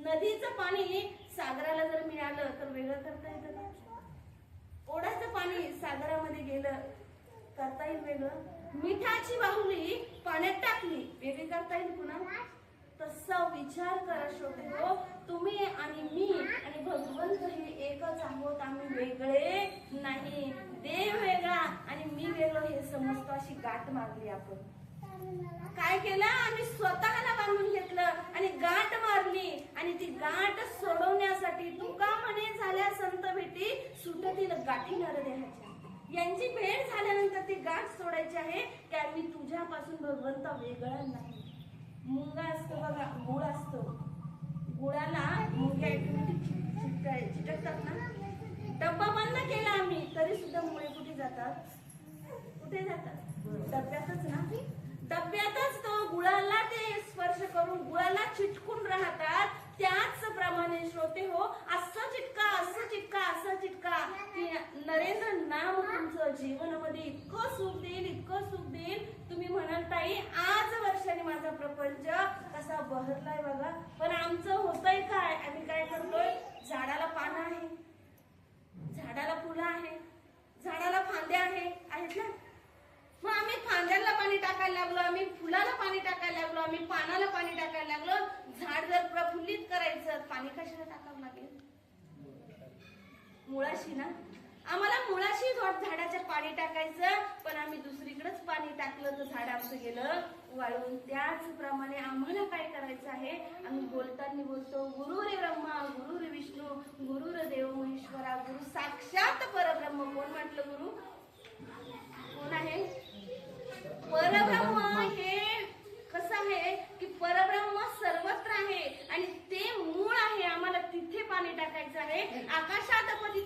नदीचं पाणी सागराला जर मिळालं तर वेगळं करता येतं का? ओढ्याचं पाणी सागरामध्ये गेलं करता येईल वेगळं? मिठाची बाहुली पाण्यात टाकली वेगळी करता येईल पुन्हा? तसा विचार करा श्रोते हो, तुम्ही आणि मी आणि भगवंत हे एकच आहोत, आम्ही वेगळे नाही. देव वेगळा आणि मी वेगळं हे समजतो, अशी गाठ मारली आपण. काय केलं? आम्ही स्वतःला बांधून घेतलं आणि गाठ मारली. आणि ती गाठ सोडवण्यासाठी तुका म्हणे झाल्या संत भेटी सुटतील गाठी नरदेहाच्या. यांची भेट झाल्यानंतर ती गाठ सोडायची आहे की आम्ही तुझ्यापासून भगवंत वेगळा नाही. मुंगा असतो बघा, गुळ असतो, गुळाला मुंग्या चिटकतात ना. डब्बा बंद केला आम्ही तरी सुद्धा मुळे कुठे जातात? कुठे जातात? डब्यातच ना. डब्यातच तो गुळाला ते स्पर्श करून गुळाला चिटकून राहतात. त्याचप्रमाणे श्रोते हो, असं चिटका असं चिटका असं चिटका की नरेंद्र नाम तुमचं जीवनामध्ये इतकं सुख देईल, इतकं सुख देईल. तुम्ही म्हणाल ताई आज वर्षाने माझा प्रपंच कसा बहरलाय बघा. पण आमचं होतंय काय? आम्ही काय करतोय? झाडाला पानं आहे, झाडाला फुलं आहे, झाडाला फांद्या आहेत ना. मग आम्ही फांद्याला पाणी टाकायला लागलो, आम्ही फुलाला पाणी टाकायला लागलो, आम्ही पानाला पाणी टाकायला लागलो. झाड जर प्रफुल्लित करायचं पाणी कशाला टाकावं लागेल? मुळाशी ना. आम्हाला मुळाशी झाडाच्या पाणी टाकायचं, पण आम्ही दुसरीकडेच पाणी टाकलं तर झाड आमचं गेलं वाळून. त्याचप्रमाणे आम्हाला काय करायचं आहे? आम्ही बोलताना बोलतो गुरु रे ब्रह्मा, गुरु रे विष्णू, गुरु रे देव महेश्वरा, गुरु साक्षात परब्रह्म. कोण म्हटलं गुरु? कोण आहे? परब्रह्म. हे कसं आहे की परब्रह्म सर्वत्र आहे आणि ते मूळ आहे. आम्हाला तिथे पाणी टाकायचं आहे. आकाशात पती